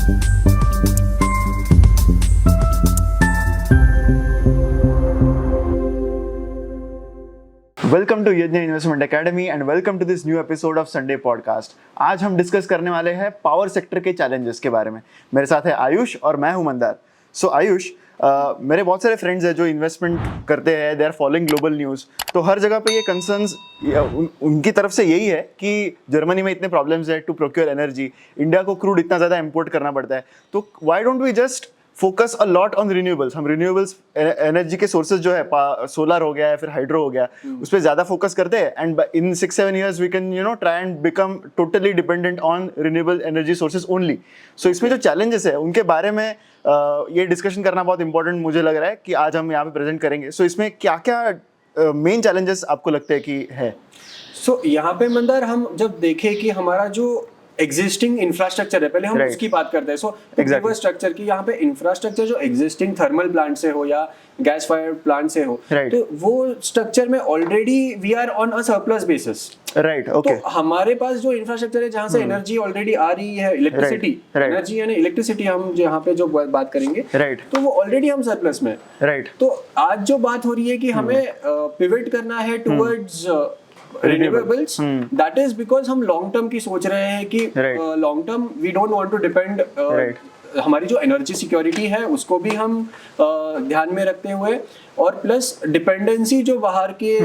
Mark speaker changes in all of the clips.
Speaker 1: Welcome to Yagya investment academy and welcome to this new episode of Sunday podcast. आज हम discuss करने वाले हैं पावर सेक्टर के चैलेंजेस के बारे में। मेरे साथ है आयुष और मैं हूं मंदार। सो आयुष, मेरे बहुत सारे फ्रेंड्स हैं जो इन्वेस्टमेंट करते हैं, they are following global news. तो हर जगह पे ये कंसर्न्स उनकी तरफ से यही है कि जर्मनी में इतने प्रॉब्लम्स है टू प्रोक्योर एनर्जी, इंडिया को क्रूड इतना ज़्यादा इंपोर्ट करना पड़ता है। तो why don't we just focus a lot on renewables. हम रिन्यूएबल्स एनर्जी के सोर्सेज जो है, सोलर हो गया है, फिर हाइड्रो हो गया, उस पर ज़्यादा फोकस करते हैं and in 6-7 years we can try and become totally dependent on renewable energy sources only. So इसमें जो चैलेंजेस है उनके बारे में ये डिस्कशन करना बहुत इंपॉर्टेंट मुझे लग रहा है कि आज हम यहाँ पे प्रेजेंट करेंगे। सो इसमें क्या क्या मेन चैलेंजेस आपको लगते हैं कि है?
Speaker 2: यहाँ पे मंदार हम जब देखें कि हमारा जो एग्जिस्टिंग इंफ्रास्ट्रक्चर है, पहले हम उसकी बात करते हैं। स्ट्रक्चर की यहाँ पे इंफ्रास्ट्रक्चर जो एग्जिस्टिंग थर्मल प्लांट से हो या गैस फायर प्लांट से हो, तो वो स्ट्रक्चर में already we are on a surplus basis.
Speaker 1: Okay.
Speaker 2: तो हमारे पास जो इंफ्रास्ट्रक्चर है जहाँ से एनर्जी ऑलरेडी आ रही है, इलेक्ट्रिसिटी एनर्जी यानी इलेक्ट्रिसिटी हम यहाँ पे जो बात करेंगे, तो वो ऑलरेडी हम सरप्लस में। तो आज जो बात हो रही है कि हमें पिवट करना है towards renewables, that is because हम लॉन्ग टर्म की सोच रहे हैं कि long term we don't want to depend, हमारी जो एनर्जी सिक्योरिटी है उसको भी हम ध्यान में रखते हुए, और प्लस डिपेंडेंसी जो बाहर के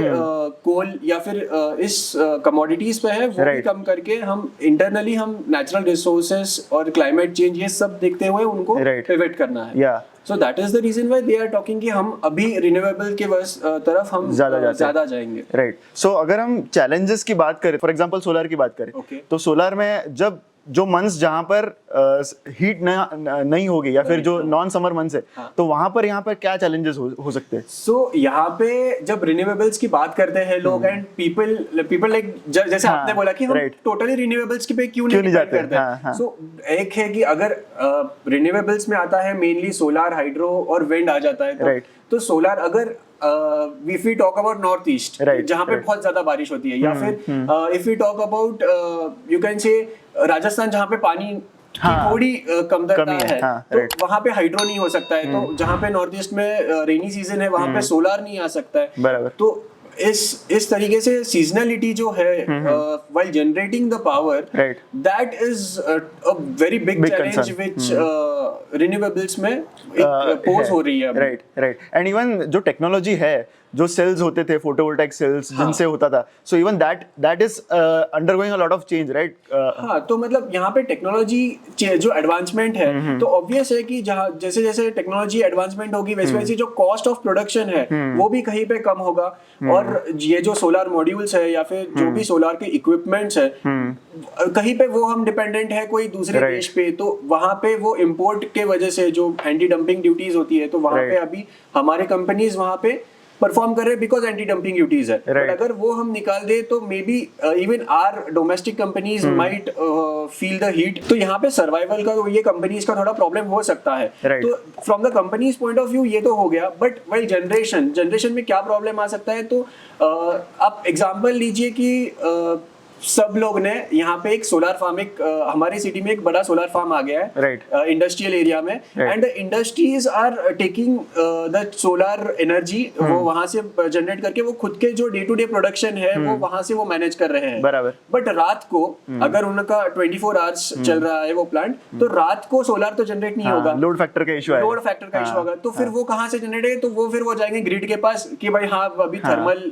Speaker 2: कोल या फिर इस कमोडिटीज पे है वो भी कम करके हम इंटरनली हम नेचुरल रिसोर्सेस और क्लाइमेट चेंज ये सब देखते हुए उनको पिवट करना है। So that is the reason why they are talking कि हम अभी रिन्यूएबल के तरफ हम ज्यादा जाएंगे।
Speaker 1: राइट। सो अगर हम चैलेंजेस की बात करें, फॉर एग्जांपल सोलर की बात करें, तो सोलर में जब जो मंथ्स जहाँ पर हीट नहीं होगी या फिर जो नॉन समर मंथ्स है, तो वहां पर यहाँ पर क्या चैलेंजेस हो सकते हैं?
Speaker 2: सो यहाँ पे जब रिन्यूएबल्स की बात करते हैं लोग एंड पीपल लाइक जैसे आपने बोला कि हम टोटली रिन्यूएबल्स की पे क्यों नहीं जाते हैं। सो एक है कि अगर रिन्यूएबल्स में आता है मेनली सोलर, हाइड्रो और विंड आ जाता है, तो सोलर अगर if we talk about north east जहाँ पे बहुत ज्यादा बारिश होती है, या फिर if we talk about you can say Rajasthan जहाँ पे पानी की थोड़ी कमतरता है, तो वहाँ पे हाइड्रो नहीं हो सकता है। तो जहाँ पे नॉर्थ ईस्ट में रेनी सीजन है वहाँ पे सोलर नहीं आ सकता है। तो इस तरीके से सीजनलिटी जो है while generating the power, that is a very big challenge which renewables में पोज हो रही है।
Speaker 1: राइट। एंड इवन जो टेक्नोलॉजी है, जो सेल्स होते थे, फोटोवोल्टाइक सेल्स जिनसे होता था, so even that is undergoing a lot of change, right?
Speaker 2: तो मतलब यहाँ पे टेक्नोलॉजी जो एडवांसमेंट है, तो ऑब्वियस है कि जहाँ जैसे जैसे टेक्नोलॉजी एडवांसमेंट होगी वैसे वैसे जो कॉस्ट ऑफ प्रोडक्शन है वो भी कहीं पे कम होगा। और ये जो सोलर मॉड्यूल्स है या फिर जो भी सोलर के इक्विपमेंट्स है, कहीं पे वो हम डिपेंडेंट है कोई दूसरे देश पे, तो वहां पे वो इंपोर्ट के वजह से जो एंटी डंपिंग ड्यूटीज होती है, तो वहां पे अभी हमारे कंपनीज वहां पे परफॉर्म कर रहे हैं बिकॉज एंटी डंपिंग ड्यूटीज है। बट अगर वो हम निकाल दे तो maybe even our domestic companies might feel the heat. तो यहाँ पे सर्वाइवल का ये कंपनीज का थोड़ा प्रॉब्लम हो सकता है। तो from the companies point of view ये तो हो गया, बट वाइल जनरेशन में क्या प्रॉब्लम आ सकता है, तो आप एग्जाम्पल लीजिए कि सब लोग ने यहाँ पे एक सोलर फार्म, एक हमारी सिटी में एक बड़ा सोलर फार्म आ गया है इंडस्ट्रियल एरिया में, and the industries are taking the solar energy, वो वहां से जनरेट करके वो खुद के जो डे टू डे प्रोडक्शन है वो वहां से वो मैनेज कर रहे हैं।
Speaker 1: बराबर।
Speaker 2: बट रात को अगर उनका 24 आवर्स चल रहा है वो प्लांट, तो रात को सोलर तो जनरेट नहीं होगा,
Speaker 1: लोड फैक्टर का इशू
Speaker 2: होगा। तो फिर वो कहाँ से जनरेट है, तो वो फिर वो जाएंगे ग्रिड के पास कि भाई हाँ अभी थर्मल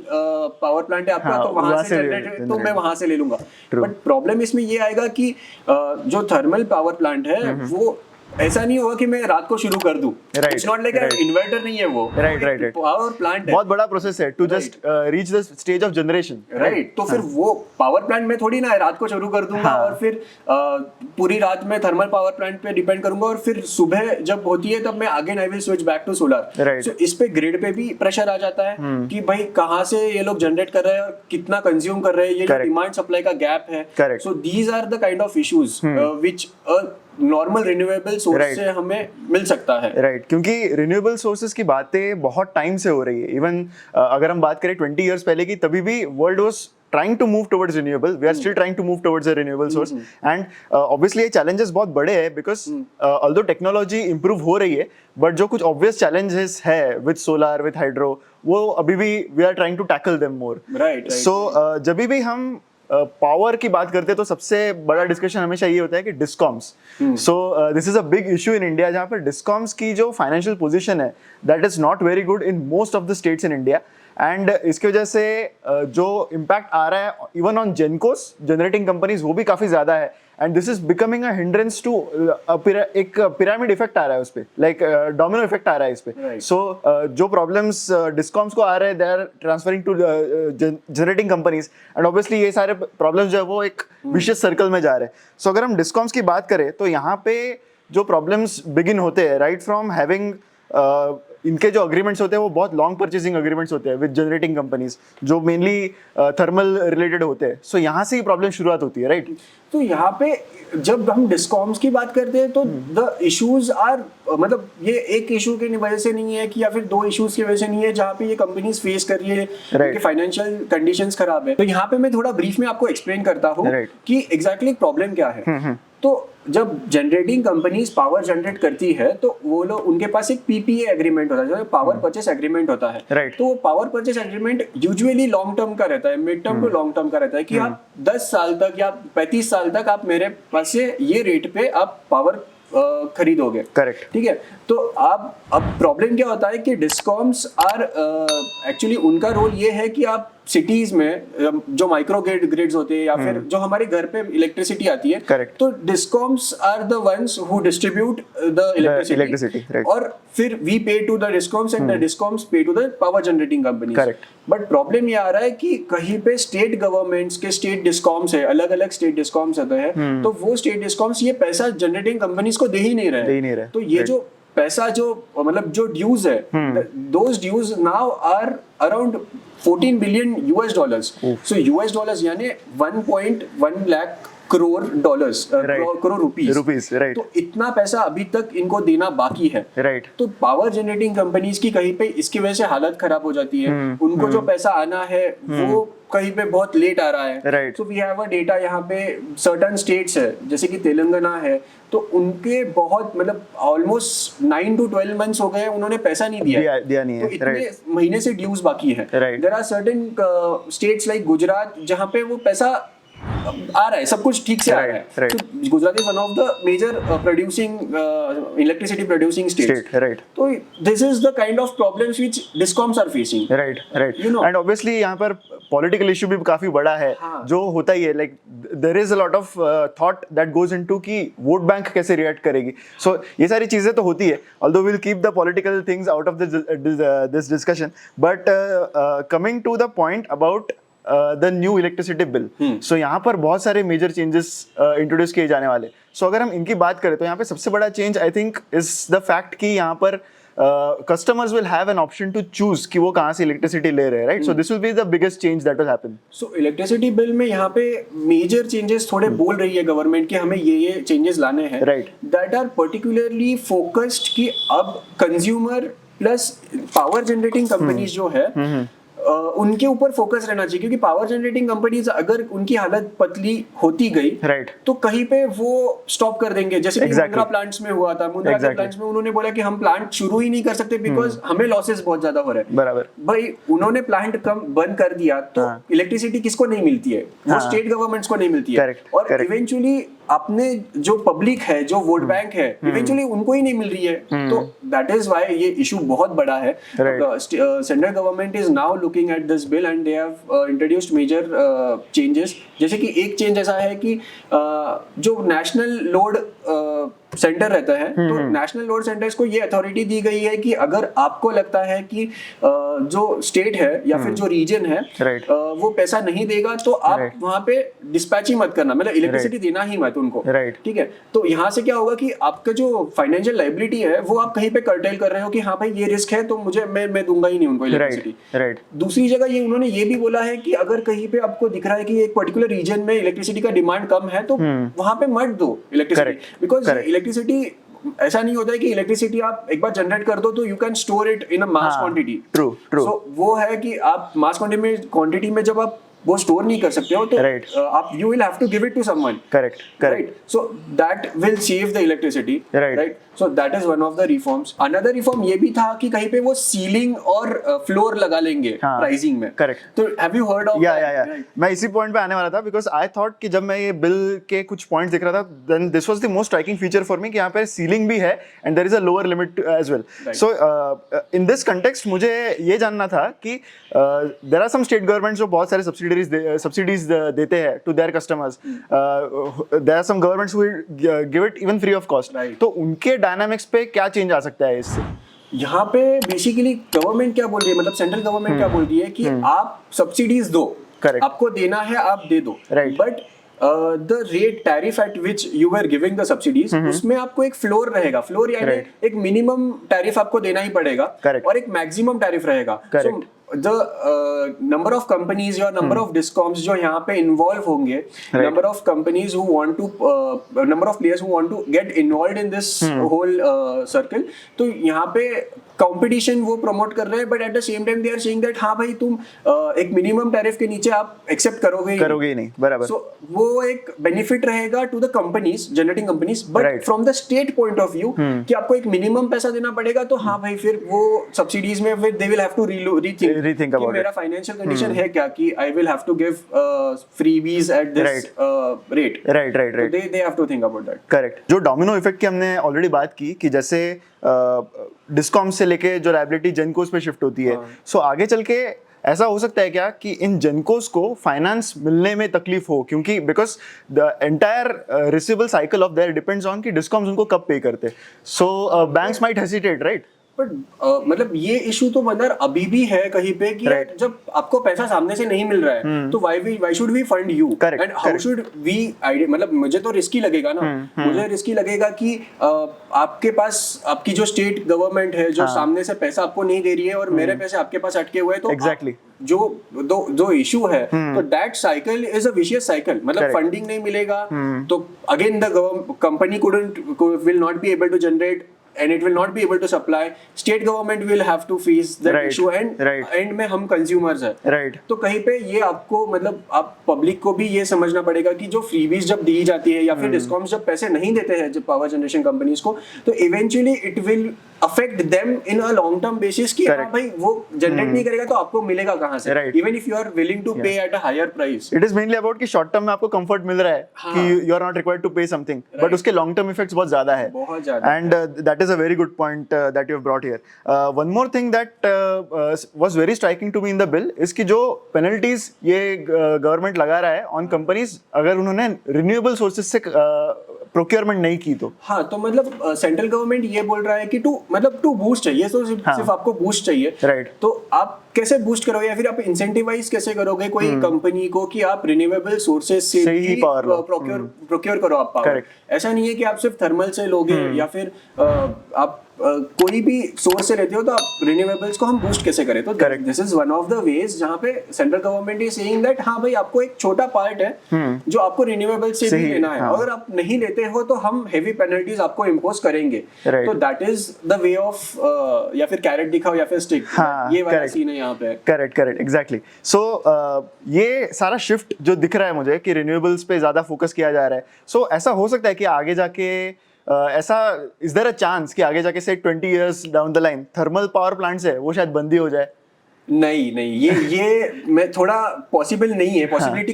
Speaker 2: पावर प्लांट है आपका, तो वहां से जनरेट है तो मैं वहां से लूंगा। बट प्रॉब्लम इसमें ये आएगा कि जो थर्मल पावर प्लांट है वो ऐसा नहीं होगा कि मैं रात को शुरू कर दूं। इट्स नॉट लाइक इन्वर्टर नहीं है वो, राइट। पावर प्लांट है,
Speaker 1: बहुत बड़ा प्रोसेस है to just reach the stage of generation,
Speaker 2: right. तो फिर वो पावर प्लांट में थोड़ी ना रात को शुरू कर दूंगा और फिर पूरी रात में थर्मल पावर प्लांट पे डिपेंड करूंगा, और फिर सुबह जब होती है तब मैं again I will switch back to solar. So इस पे ग्रिड पे भी प्रेशर आ जाता है कि भाई कहाँ से ये लोग जनरेट कर रहे हैं और कितना कंज्यूम कर रहे हैं, ये डिमांड सप्लाई का गैप है। So these are the kind of issues which normal renewable source से हमें मिल सकता है,
Speaker 1: राइट। क्योंकि रिन्यूएबल सोर्सेज की बातें बहुत टाइम से हो रही है। इवन अगर हम बात करें 20 इयर्स पहले की, तभी भी world was trying to move towards renewable. We are still trying to move towards a renewable source. And obviously ये challenges बहुत बड़े हैं because although technology improve हो रही है, but जो कुछ obvious challenges है with solar, with hydro, वो अभी भी we are trying to tackle them more.
Speaker 2: Right.
Speaker 1: So जब भी हम पावर की बात करते हैं तो सबसे बड़ा डिस्कशन हमेशा ये होता है कि discoms. So this is a big issue in India, जहाँ पर डिस्कॉम्स की जो फाइनेंशियल पोजीशन है that is not very good in most of the states in India. And इसकी वजह से जो इम्पैक्ट आ रहा है even on gencos, generating companies, वो भी काफ़ी ज़्यादा है. And this is becoming a hindrance to एक पिरामिड इफेक्ट आ रहा है उस पर, लाइक डोमिनो इफेक्ट आ रहा है इस पर. सो जो प्रॉब्लम्स डिस्कॉम्स को आ रहे हैं they are transferring to generating companies, and obviously ये सारे प्रॉब्लम्स जो है वो एक विशियस सर्कल में जा रहे हैं. सो अगर हम डिस्कॉम्स की बात करें तो यहाँ पे जो प्रॉब्लम्स बिगिन होते हैं राइट फ्रॉम हैविंग इनके जो अग्रीमेंट्स होते हैं वो बहुत लॉन्ग परचेसिंग अग्रीमेंट्स होते हैं विद जनरेटिंग कंपनीज जो मेनली थर्मल रिलेटेड होते हैं. सो यहाँ से ही प्रॉब्लम शुरुआत होती है राइट.
Speaker 2: तो यहाँ पे जब हम डिस्कॉम्स की बात करते हैं तो द इश्यूज आर, मतलब ये एक इशू की वजह से नहीं है कि या फिर दो इश्यूज की वजह से नहीं है जहाँ पे ये कंपनीज फेस कर रही है कि फाइनेंशियल कंडीशंस खराब है. तो यहाँ पे मैं थोड़ा ब्रीफ में आपको एक्सप्लेन करता हूँ कि एग्जैक्टली प्रॉब्लम क्या है. तो जब जनरेटिंग कंपनीज पावर जनरेट करती है तो वो लोग, उनके पास एक पीपीए एग्रीमेंट होता है जो पावर परचेस एग्रीमेंट होता है. तो वो power purchase agreement usually long term का रहता है, mid term to long term का रहता है कि आप 10 साल तक या 35 साल तक आप मेरे पास से ये रेट पे आप पावर खरीदोगे. करेक्ट. ठीक है. तो अब प्रॉब्लम क्या होता है कि डिस्कॉम्स आर एक्चुअली उनका रोल ये है कि आप सिटीज में जो माइक्रो ग्रिड्स होते हैं या फिर जो हमारे घर पे इलेक्ट्रिसिटी आती है, करेक्ट, तो discoms are the ones who distribute the electricity, और फिर we pay to the discoms and the discoms pay to the power generating companies. Correct. But problem ये आ रहा है कि कहीं पे स्टेट गवर्नमेंट्स के स्टेट डिस्कॉम्स है, अलग अलग स्टेट डिस्कॉम्स होते हैं, तो वो स्टेट डिस्कॉम्स ये पैसा जनरेटिंग कंपनीज को दे ही नहीं रहे. तो ये जो पैसा जो मतलब जो ड्यूज है, those dues now are around $14 billion. So US dollars यानी 1.1 lakh crore dollars, crore rupees, right. तो इतना पैसा अभी तक इनको देना बाकी है, राइट. तो पावर जनरेटिंग कंपनीज की कहीं पे इसकी वजह से हालत खराब हो जाती है. उनको जो पैसा आना है वो कहीं पे बहुत लेट आ रहा है, right. So we have a data यहाँ पे सर्टेन स्टेट्स है जैसे कि तेलंगाना है, तो उनके बहुत मतलब ऑलमोस्ट 9 to 12 months हो गए उन्होंने पैसा नहीं दिया नहीं है, तो इतने महीने से ड्यूज बाकी है. There are certain states like Gujarat जहाँ पे वो पैसा आ रहा है, सब कुछ ठीक से आ रहा है. तो Gujarat is one of the major producing electricity producing state, right. तो this is the kind of problems which discoms are facing, right. You know, and
Speaker 1: obviously यहाँ पर पॉलिटिकल इशू भी काफी बड़ा है. जो होता ही है, like there is a lot of thought that goes into कि वोट बैंक कैसे रिएक्ट करेगी. सो ये सारी चीजें तो होती है, although we will keep the political things out of this discussion. But coming to the point about the new electricity bill, so यहाँ पर बहुत सारे मेजर चेंजेस इंट्रोड्यूस किए जाने वाले. सो अगर हम इनकी बात करें तो यहाँ पे सबसे बड़ा change I think is the fact कि यहाँ पर customers will have an option to choose कि वो कहाँ से इलेक्ट्रिसिटी ले रहे हैं, right? So this will be the biggest change that will happen.
Speaker 2: So electricity bill में यहाँ पे major changes थोड़े बोल रही है गवर्नमेंट कि हमें ये changes लाने हैं, right? That are particularly focused कि अब consumer plus power generating companies जो है उनके ऊपर फोकस रहना चाहिए, क्योंकि पावर जनरेटिंग कंपनीज अगर उनकी हालत पतली होती गई, राइट, तो कहीं पे वो स्टॉप कर देंगे. जैसे कि मुंद्रा प्लांट्स में हुआ था, मुंद्रा के प्लांट्स में उन्होंने बोला कि हम प्लांट शुरू ही नहीं कर सकते बिकॉज हमें लॉसेस बहुत ज्यादा हो रहे हैं. बराबर. भाई उन्होंने प्लांट कम बंद कर दिया तो इलेक्ट्रिसिटी किसको नहीं मिलती है? वो स्टेट गवर्नमेंट्स को नहीं मिलती है, और इवेंचुअली अपने जो पब्लिक है, जो वोट बैंक है, इवेंचुअली उनको ही नहीं मिल रही है. तो दैट इज व्हाई ये इशू बहुत बड़ा है. Central government is now looking at this bill and they have introduced major changes. जैसे कि एक चेंज ऐसा है कि जो नेशनल लोड सेंटर रहता है, तो नेशनल लोड सेंटर्स को ये अथॉरिटी दी गई है कि अगर आपको लगता है कि जो स्टेट है या फिर जो रीजन है वो पैसा नहीं देगा तो आप वहां पे डिस्पैच ही मत करना, मतलब इलेक्ट्रिसिटी देना ही मत उनको, ठीक है. तो यहाँ से क्या होगा कि आपका जो फाइनेंशियल लायबिलिटी है वो आप कहीं पे कर्टेल कर रहे हो कि हाँ भाई ये रिस्क है तो मुझे मैं दूंगा ही नहीं उनको इलेक्ट्रिसिटी. दूसरी जगह ये उन्होंने ये भी बोला है कि अगर कहीं पे आपको दिख रहा है कि एक पर्टिकुलर रीजन में इलेक्ट्रिसिटी का डिमांड कम है तो वहां पे मत दो इलेक्ट्रिसिटी, बिकॉज इलेक्ट्रिसिटी ऐसा नहीं होता है कि इलेक्ट्रिसिटी आप एक बार जनरेट कर दो तो you can store it in a mass quantity. True. So वो है कि आप मास क्वांटिटी में जब आप वो स्टोर नहीं कर सकते हो, तो
Speaker 1: Right.
Speaker 2: आप you will have to give it to someone,
Speaker 1: correct correct
Speaker 2: so that will save the electricity,
Speaker 1: Right.
Speaker 2: so that is one of the reforms. Another reform ये भी था कि कहीं पे वो सीलिंग और फ्लोर लगा लेंगे
Speaker 1: हाँ,
Speaker 2: प्राइसिंग में.
Speaker 1: correct.
Speaker 2: तो have you heard of
Speaker 1: या
Speaker 2: that? Right.
Speaker 1: मैं इसी पॉइंट पे आने वाला था बिकॉज आई थॉट कि जब मैं ये बिल के कुछ पॉइंट्स देख रहा था then this was the most striking feature for me कि यहाँ पे सीलिंग भी है and there is a lower limit as well. So in this context मुझे ये जानना था कि there are some state governments जो बहुत सारे सब्सिडीज देते हैं to their customers. There are some governments who give it even free of cost.
Speaker 2: Right.
Speaker 1: तो उनके डायनामिक्स पे क्या चेंज आ सकता है इससे?
Speaker 2: यहाँ पे बेसिकली गवर्नमेंट क्या बोल रही है, मतलब सेंट्रल गवर्नमेंट क्या बोल रही है कि आप सब्सिडीज दो,
Speaker 1: Correct.
Speaker 2: आपको देना है आप दे दो,
Speaker 1: Right.
Speaker 2: But the rate tariff at which you are giving the subsidies, उसमें आपको एक फ्लोर रहेगा. फ्लोर यानी
Speaker 1: Right.
Speaker 2: एक मिनिमम टैरिफ आपको देना ही पड़ेगा.
Speaker 1: Correct.
Speaker 2: और एक मैक्सिमम टैरिफ रहेगा.
Speaker 1: Correct.
Speaker 2: The number of companies या नंबर ऑफ डिस्कॉम्स जो यहाँ पे इन्वॉल्व होंगे, number of companies who want to, number of players who want to get involved in this whole circle, तो यहाँ पे कंपटीशन वो प्रमोट कर रहे हैं, but at the same time they are saying that हाँ भाई तुम एक मिनिमम टैरिफ के नीचे आप एक्सेप्ट करोगे
Speaker 1: ही नहीं. बराबर.
Speaker 2: सो वो एक बेनिफिट रहेगा to the companies, generating companies, but
Speaker 1: Right.
Speaker 2: From the state point of view कि आपको एक मिनिमम पैसा देना पड़ेगा, तो हाँ भाई फिर वो सब्सिडीज में फिर they will have to rethink
Speaker 1: about
Speaker 2: मेरा फाइनेंशियल कंडीशन है क्या कि I will have to give freebies at this rate.
Speaker 1: Right.
Speaker 2: They have to think about that.
Speaker 1: Correct. जो डोमिनो इफेक्ट की हमने ऑलरेडी बात की कि जैसे डिस्कॉम से लेके जो लायबिलिटी जेनकोस पे शिफ्ट होती है, सो आगे चल के ऐसा हो सकता है क्या कि इन जेनकोस को फाइनेंस मिलने में तकलीफ हो, क्योंकि because the entire receivable cycle of their depends on कि डिस्कॉम्स उनको कब पे करते. So banks might hesitate, right?
Speaker 2: But मतलब ये इशू तो मतलब अभी भी है कहीं पे कि
Speaker 1: Right.
Speaker 2: जब आपको पैसा सामने से नहीं मिल रहा है तो why should we fund you,
Speaker 1: Correct,
Speaker 2: and how should we, मतलब मुझे तो रिस्की लगेगा ना. मुझे रिस्की लगेगा कि आपके पास आपकी जो स्टेट गवर्नमेंट है जो सामने से पैसा आपको नहीं दे रही है और मेरे पैसे आपके पास अटके हुए हैं, तो
Speaker 1: Exactly.
Speaker 2: जो दो इशू है, तो that cycle is a vicious cycle. मतलब
Speaker 1: Correct.
Speaker 2: फंडिंग नहीं मिलेगा तो again the company will not be able to generate and it will not be able to supply. State government will have to face that
Speaker 1: Right.
Speaker 2: issue, and end में हम consumers हैं.
Speaker 1: Right.
Speaker 2: तो कहीं पे ये आपको मतलब आप पब्लिक को भी ये समझना पड़ेगा कि जो फ्रीबीज जब दी जाती है या फिर डिस्कॉम्स जब पैसे नहीं देते हैं जब पावर जनरेशन कंपनीज को, तो eventually it will affect them in a long term basis कि हाँ भाई वो जनरेट नहीं करेगा तो आपको मिलेगा कहाँ से, even if you are willing to pay at a higher price.
Speaker 1: It is mainly about कि शॉर्ट टर्म में आपको कंफर्ट मिल रहा है कि you are not required to pay something, but उसके लॉन्ग टर्म इफेक्ट्स बहुत ज्यादा है.
Speaker 2: बहुत ज्यादा.
Speaker 1: And that is a very good point that you have brought here. One more thing that was very striking to me in the bill is कि जो penalties ये government लगा रहा है on companies अगर उन्होंने renewable sources से procurement नहीं की तो.
Speaker 2: हाँ, तो मतलब सेंट्रल गवर्नमेंट ये बोल रहा है कि टू बूस्ट चाहिए, तो सिर्फ आपको बूस्ट चाहिए.
Speaker 1: राइट.
Speaker 2: तो आप कैसे बूस्ट करोगे या फिर आप इंसेंटिवाइज कैसे करोगे कोई कंपनी को कि आप रिन्यूएबल सोर्सेज से ही प्रोक्योर करो आप पावर. ऐसा नहीं है कि आप सिर्फ थर्मल से लोगे या फिर आप कोई भी सोर्स से लेते हो तो आप रिन्यूएबल्स को हम बूस्ट कैसे करें. तो this is one of the ways जहाँ पे central government is saying that हाँ भाई आपको एक छोटा पार्ट है जो आपको रिन्यूएबल से भी लेना है. अगर आप नहीं लेते हो तो हम हेवी पेनल्टीज आपको इम्पोज करेंगे. तो that is the way of या फिर कैरेट दिखाओ या फिर स्टिक, ये वाला सीन है यहाँ पे.
Speaker 1: Correct exactly. सो ये सारा शिफ्ट जो दिख रहा है मुझे कि रिन्यूएबल्स पे ज्यादा फोकस किया जा रहा है. सो ऐसा हो सकता है कि आगे जाके ऐसा इज देयर अ चांस कि आगे जाके से 20 years down the line thermal power plants है वो शायद बंद ही हो जाए?
Speaker 2: नहीं, ये मैं थोड़ा पॉसिबल नहीं है, पॉसिबिलिटी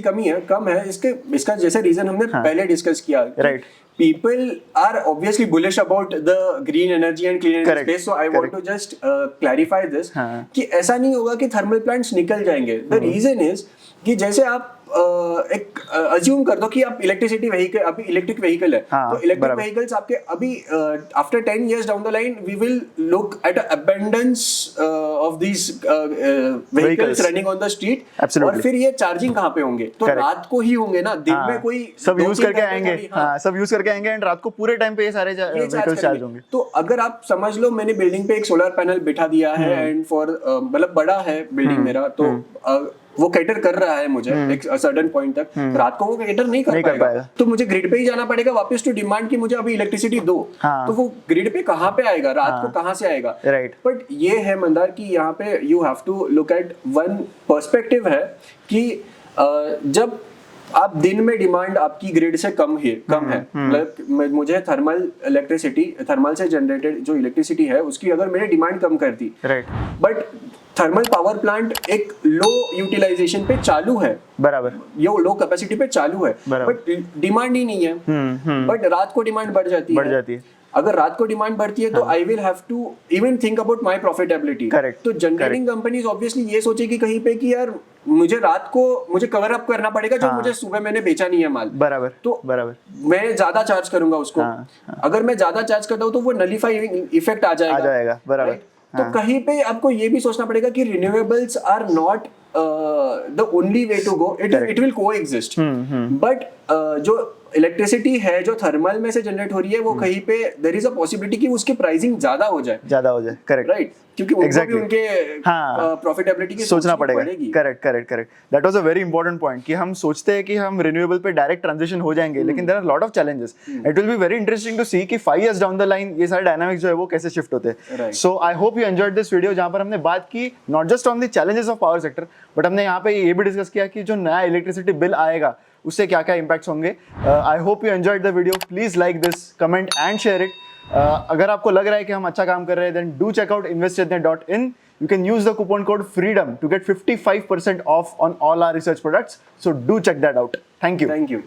Speaker 2: कम है. इसका जैसे रीजन हमने पहले डिस्कस किया.
Speaker 1: Right.
Speaker 2: People are obviously bullish about the green energy and clean energy space, so I want to just clarify this कि ऐसा नहीं होगा कि थर्मल प्लांट्स निकल जाएंगे. The reason is कि जैसे आप एक अज्यूम कर दो कि आप इलेक्ट्रिसिटी व्हीकल, अभी इलेक्ट्रिक व्हीकल है, तो इलेक्ट्रिक व्हीकल्स आपके अभी after 10 years down the line we will look at abundance of these vehicles running on the street. और फिर ये चार्जिंग कहाँ पे होंगे? तो रात को ही होंगे ना, दिन में कोई
Speaker 1: सब यूज करके आएंगे. सब यूज करके आएंगे एंड रात को पूरे टाइम पे ये सारे व्हीकल्स चार्ज होंगे.
Speaker 2: तो अगर आप समझ लो मैंने बिल्डिंग पे एक सोलर पैनल बिठा दिया है एंड फॉर मतलब बड़ा है बिल्डिंग मेरा, तो वो कैटर कर रहा है मुझे एक सर्टेन पॉइंट तक. रात को वो कैटर नहीं कर पाएगा, तो मुझे ग्रिड पे ही जाना पड़ेगा वापस टू डिमांड कि मुझे अभी इलेक्ट्रिसिटी दो. तो वो ग्रिड पे कहाँ पे आएगा, रात को कहाँ से आएगा? बट ये है मंदार कि यहाँ पे you have to look at one perspective है कि जब आप दिन में डिमांड आपकी ग्रिड से कम है मतलब मुझे थर्मल से जनरेटेड जो इलेक्ट्रिसिटी है उसकी अगर मैंने डिमांड कम कर दी,
Speaker 1: right,
Speaker 2: but thermal power plant एक लो यूटिलाइजेशन पे चालू है,
Speaker 1: बराबर,
Speaker 2: ये लो कैपेसिटी पे चालू है,
Speaker 1: बराबर।
Speaker 2: बट डिमांड ही नहीं है, बट रात को डिमांड बढ़ जाती है। अगर रात को डिमांड बढ़ती है तो I will have to even think about my profitability.
Speaker 1: Correct.
Speaker 2: तो जनरेटिंग कंपनीज ऑब्वियसली ये सोचेगी कहीं पे कि यार मुझे रात को मुझे कवर अप करना पड़ेगा जो मुझे सुबह मैंने बेचा नहीं है माल,
Speaker 1: बराबर,
Speaker 2: तो
Speaker 1: बराबर,
Speaker 2: मैं ज्यादा चार्ज करूंगा उसको। अगर मैं ज्यादा चार्ज करता हूँ तो वो नलीफाई इफेक्ट आ जाएगा,
Speaker 1: बराबर।
Speaker 2: तो कहीं पे आपको ये भी सोचना पड़ेगा कि renewables are not the only way to go, it will coexist, but जो इलेक्ट्रिसिटी है जो थर्मल में से जनरेट हो रही है वो कहीं पे देयर इज अ पॉसिबिलिटी कि उसकी प्राइसिंग ज्यादा हो जाए, करेक्ट, राइट, क्योंकि उनको भी उनके प्रॉफिटेबिलिटी की
Speaker 1: सोचना पड़ेगा। Correct, that was a very important point कि हम सोचते हैं कि हम रिन्यूएबल पे डायरेक्ट ट्रांजिशन हो जाएंगे, लेकिन there are lot of challenges. It will be very interesting to see कि 5 इयर्स डाउन द लाइन ये सारे डायनामिक्स जो है वो कैसे शिफ्ट होते हैं। So I hope you enjoyed this video, जहां पर हमने बात की not just on the challenges of power sector, but हमने यहाँ पे ये भी डिस्कस किया कि जो नया इलेक्ट्रिसिटी बिल आएगा उससे क्या क्या इम्पैक्ट्स होंगे। आई hope you enjoyed the video, please like this, comment and share it. अगर आपको लग रहा है कि हम अच्छा काम कर रहे हैं, then do check out investchennai.in. You can use the coupon code FREEDOM to get 55% off on all our research products. So do check that out. Thank you.
Speaker 2: Thank you.